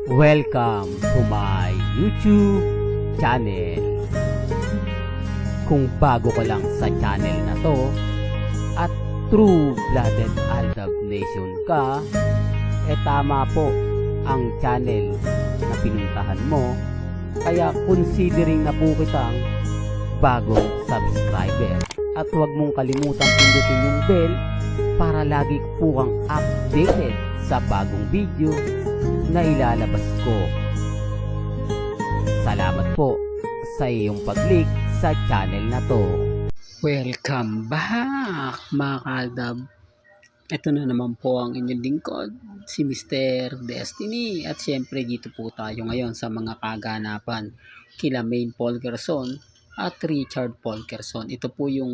Welcome to my YouTube channel. Kung bago ka lang sa channel na to at true-blooded Aldab Nation ka, tama po ang channel na pinuntahan mo. Kaya considering na po kitang bagong subscriber. At huwag mong kalimutan pindutin yung bell para lagi po kang updated sa bagong video na ilalabas ko. Salamat po sa iyong pag-click sa channel na to. Welcome back mga kaaldab. Ito na naman po ang inyong lingkod, si Mr. Destiny. At syempre dito po tayo ngayon sa mga kaganapan kila Maine Polkerson at Richard Polkerson. Ito po yung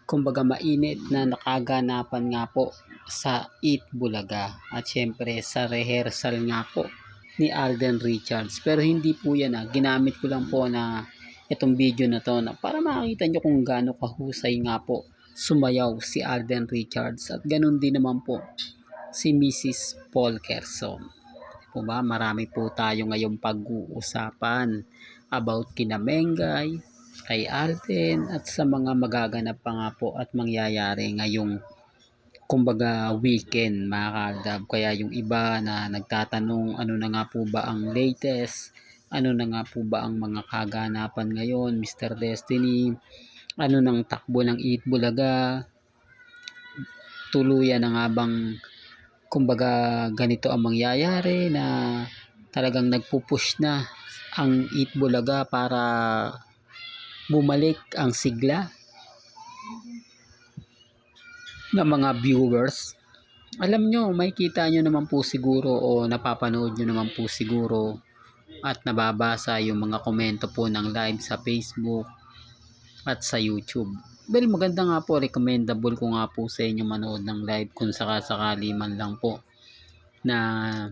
kumbaga mainit na nakaganapan nga po sa Eat Bulaga. At syempre sa rehearsal nga po ni Alden Richards. Pero hindi po yan ginamit ko lang po na itong video na to na para makita nyo kung gaano kahusay nga po sumayaw si Alden Richards. At ganun din naman po si Mrs. Polkerson. Po ba? Marami po tayo ngayong pag-uusapan about kina Mengay, kay Alden at sa mga magaganap pa nga po at mangyayari ngayong kumbaga weekend mga kaaldab. Kaya yung iba na nagtatanong ano na nga po ba ang latest, ano na nga po ba ang mga kaganapan ngayon Mr. Destiny, ano nang takbo ng Eat Bulaga, tuluyan na nga bang kumbaga ganito ang mangyayari na talagang nagpupush na ang Eat Bulaga para bumalik ang sigla ng mga viewers. Alam nyo, makikita nyo naman po siguro o napapanood nyo naman po siguro at nababasa yung mga komento po ng live sa Facebook at sa YouTube. Well, maganda nga po, recommendable ko nga po sa inyo manood ng live kung sakasakali man lang po na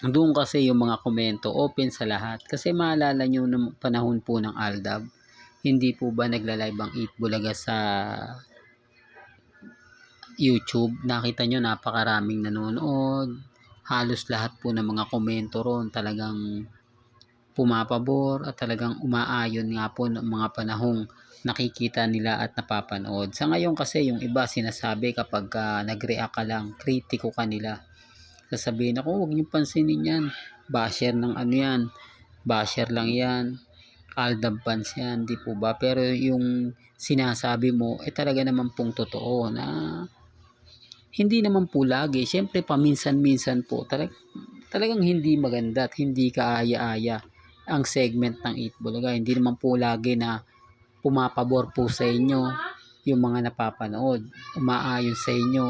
doon kasi yung mga komento open sa lahat. Kasi maalala nyo ng panahon po ng Aldab, hindi po ba nagla-live ang Eat Bulaga sa YouTube? Nakita nyo napakaraming nanonood, halos lahat po ng mga komento ron talagang pumapabor at talagang umaayon nga po ng mga panahong nakikita nila at napapanood. Sa ngayon kasi yung iba sinasabi kapag nag-react ka lang, kritiko ka nila. Sasabihin ako, huwag niyo pansinin yan, basher ng ano yan, basher lang yan, Aldab fans yan, di po ba? Pero yung sinasabi mo talaga naman pong totoo na hindi naman po lagi, syempre paminsan-minsan po talagang hindi maganda at hindi kaaya-aya ang segment ng Eat Bulaga. Hindi naman po lagi na pumapabor po sa inyo yung mga napapanood, umaayon sa inyo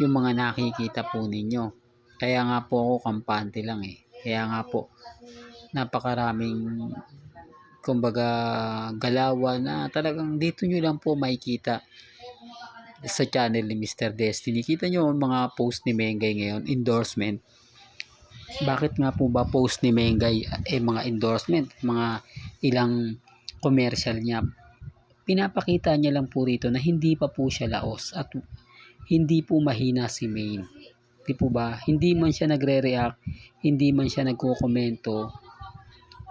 yung mga nakikita po ninyo. Kaya nga po ako kampante lang kaya nga po napakaraming kumbaga galawan na talagang dito nyo lang po makikita sa channel ni Mr. Destiny. Kita nyo mga post ni Mengay ngayon, endorsement. Bakit nga po ba post ni Mengay mga endorsement, mga ilang commercial niya? Pinapakita niya lang po rito na hindi pa po siya laos at hindi po mahina si Maine. Di po ba? Hindi man siya nagre-react, hindi man siya nagko-komento,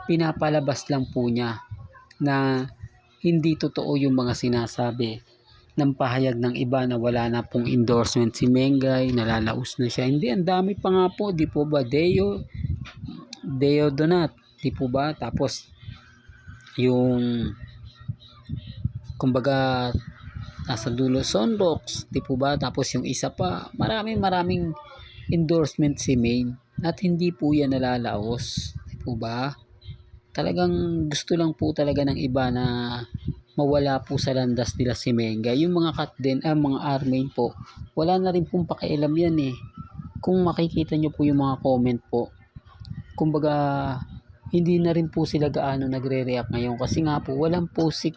pinapalabas lang po niya na hindi totoo yung mga sinasabi ng pahayag ng iba na wala na pong endorsement si Mengay, nalalaos na siya. Hindi, ang dami pa nga po, di po ba? Deo Donat, di po ba? Tapos yung kumbaga nasa dulo Sonrox, di po ba? Tapos yung isa pa, maraming endorsement si Maine at hindi po yan nalalaos, di po ba? Talagang gusto lang po talaga ng iba na mawala po sa landas nila si Mengay. Yung mga cut din, mga armain po, wala na rin pong pakialam yan Kung makikita nyo po yung mga comment po, kumbaga hindi na rin po sila gaano nagre-react ngayon kasi nga po walang po si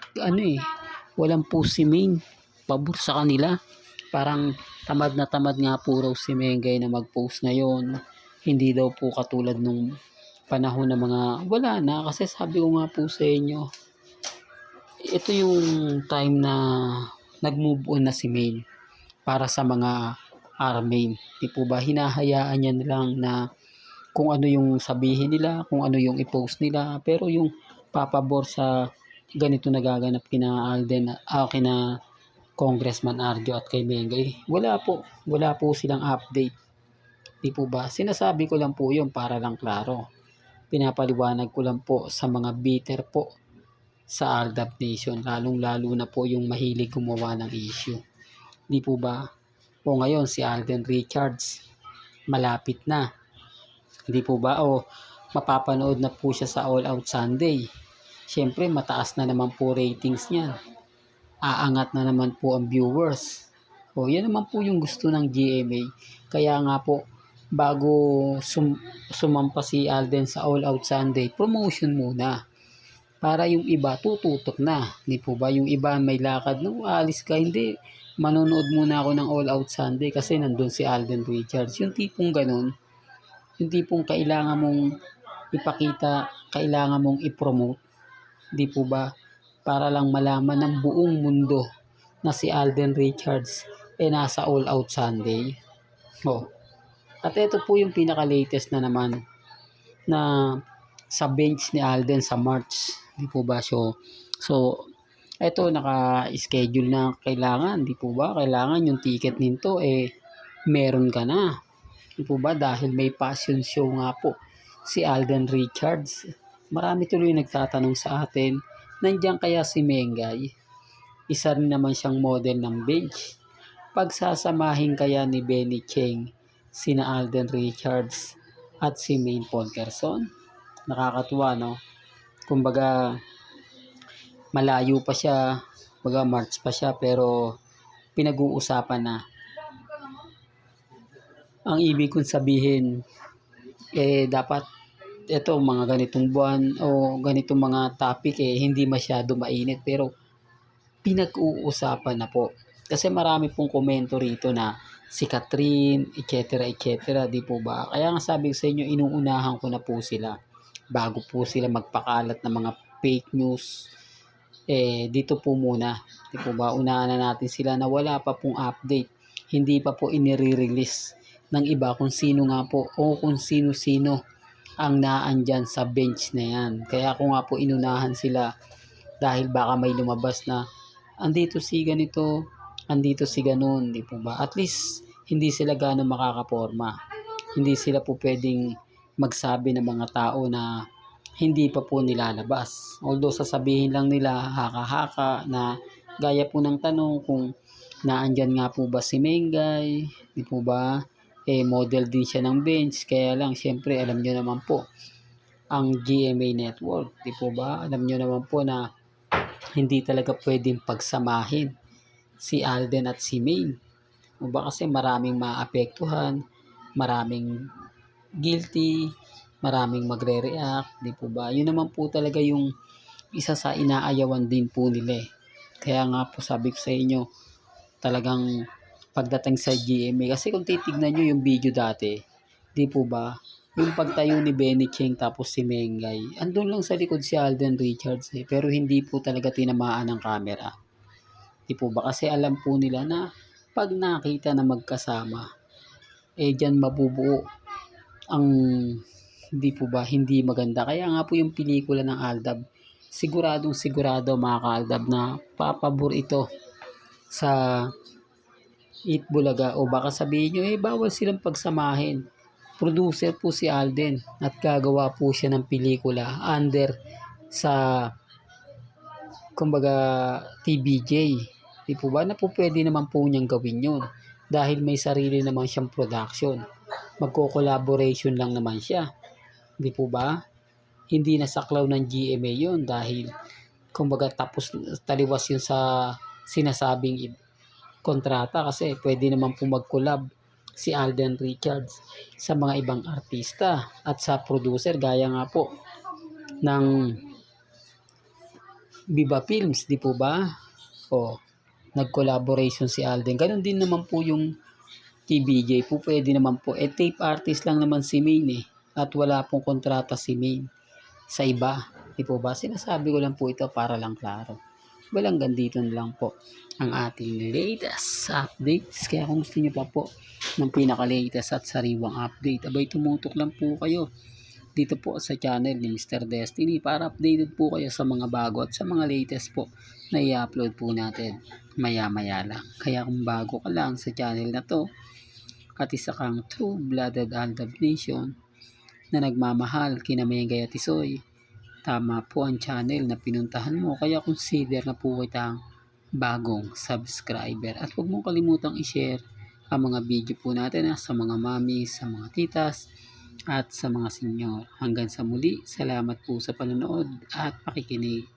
walang po si Maine pabor sa kanila. Parang tamad na tamad nga po raw si Mengay na mag-post ngayon. Hindi daw po katulad nung panahon na mga wala na, kasi sabi ko nga po sa inyo, ito yung time na nag-move on na si Maine para sa mga armain. Di po ba? Hinahayaan niya lang na kung ano yung sabihin nila, kung ano yung i-post nila, pero yung papabor sa ganito nagaganap kina Alden, kina Congressman Arjo at kay Mengay, wala po silang update. Di po ba? Sinasabi ko lang po yun para lang klaro. Pinapaliwanag ko lang po sa mga bitter po sa Aldab Nation, lalong-lalo na po yung mahilig gumawa ng issue. Di po ba? O ngayon si Alden Richards, malapit na. Di po ba? O mapapanood na po siya sa All Out Sunday. Siyempre mataas na naman po ratings niya. Aangat na naman po ang viewers. O yan naman po yung gusto ng GMA. Kaya nga po, bago sumampa si Alden sa All Out Sunday, promotion muna. Para yung iba tututok na. Di po ba? Yung iba may lakad, no, alis ka, hindi. Manonood muna ako ng All Out Sunday kasi nandun si Alden Richards. Yung tipong ganun, yung tipong kailangan mong ipakita, kailangan mong ipromote. Di po ba? Para lang malaman ng buong mundo na si Alden Richards nasa All Out Sunday. Oh. At ito po yung pinaka-latest na naman na sa bench ni Alden sa March. Di po ba? So ito naka-schedule na kailangan. Di po ba? Kailangan yung ticket nito meron ka na. Di po ba? Dahil may passion show nga po si Alden Richards. Marami tuloy nagtatanong sa atin, nandiyan kaya si Mengay? Isa rin naman siyang model ng bench. Pagsasamahin kaya ni Benny Cheng sina Alden Richards at si Maine Polkerson? Nakakatuwa, no? Kumbaga, malayo pa siya, kumbaga March pa siya, pero pinag-uusapan na. Ang ibig kong sabihin, dapat ito, mga ganitong buwan o ganitong mga topic, hindi masyado mainit, pero pinag-uusapan na po. Kasi marami pong komento rito na si Catherine, etc. Di po ba? Kaya nga sabi ko sa inyo, inuunahan ko na po sila bago po sila magpakalat ng mga fake news. Dito po muna. Di po ba? Unahan na natin sila na wala pa pong update. Hindi pa po inire-release ng iba kung sino nga po o kung sino-sino ang naandyan sa bench na yan. Kaya ako nga po inunahan sila dahil baka may lumabas na andito si ganito, andito si ganun, di po ba? At least, hindi sila gano'ng makakaporma. Hindi sila po pwedeng magsabi ng mga tao na hindi pa po nilalabas. Although sasabihin lang nila haka-haka na gaya po ng tanong kung naandyan nga po ba si Mengay, di po ba? Model din siya ng bench, kaya lang syempre alam nyo naman po ang GMA Network, di po ba? Alam nyo naman po na hindi talaga pwedeng pagsamahin si Alden at si Maine. O ba kasi maraming maapektuhan, maraming guilty, maraming magre-react, di po ba? Yun naman po talaga yung isa sa inaayawan din po nila. Kaya nga po sabi ko sa inyo, talagang pagdating sa GMA, kasi kung titignan nyo yung video dati, di po ba? Yung pagtayo ni Benny Cheng tapos si Mengay, andun lang sa likod si Alden Richards pero hindi po talaga tinamaan ng camera. Di po ba? Kasi alam po nila na pag nakita na magkasama, dyan mabubuo ang di po ba hindi maganda. Kaya nga po yung pelikula ng Aldab, siguradong sigurado mga ka-Aldab na papabor ito sa Eat Bulaga. O baka sabihin nyo, bawal silang pagsamahin. Producer po si Alden at gagawa po siya ng pelikula under sa kumbaga TBJ. Di po ba? Na po pwede naman po niyang gawin yun dahil may sarili naman siyang production. Magko-collaboration lang naman siya. Di po ba? Hindi nasaklaw ng GMA yun dahil kumbaga tapos taliwas yun sa sinasabing kontrata kasi pwede naman po mag-collab si Alden Richards sa mga ibang artista at sa producer gaya nga po ng Viva Films, di po ba? O nag-collaboration si Alden. Ganon din naman po yung TBJ po, pwede naman po. Tape artist lang naman si Maine at wala pong kontrata si Maine sa iba. Di po ba? Sinasabi ko lang po ito para lang klaro. Well, hanggang dito na lang po ang ating latest updates. Kaya kung gusto nyo pa po ng pinaka-latest at sariwang update, abay tumutok lang po kayo dito po sa channel ni Mr. Destiny para updated po kayo sa mga bago at sa mga latest po na i-upload po natin maya-maya lang. Kaya kung bago ka lang sa channel na to at isa kang true-blooded Aldab Nation na nagmamahal kina Megay at Isoy, tama po ang channel na pinuntahan mo, kaya consider na po kitang bagong subscriber. At huwag mong kalimutang i-share ang mga video po natin sa mga mami, sa mga titas, at sa mga senyor. Hanggang sa muli, salamat po sa panonood at pakikinig.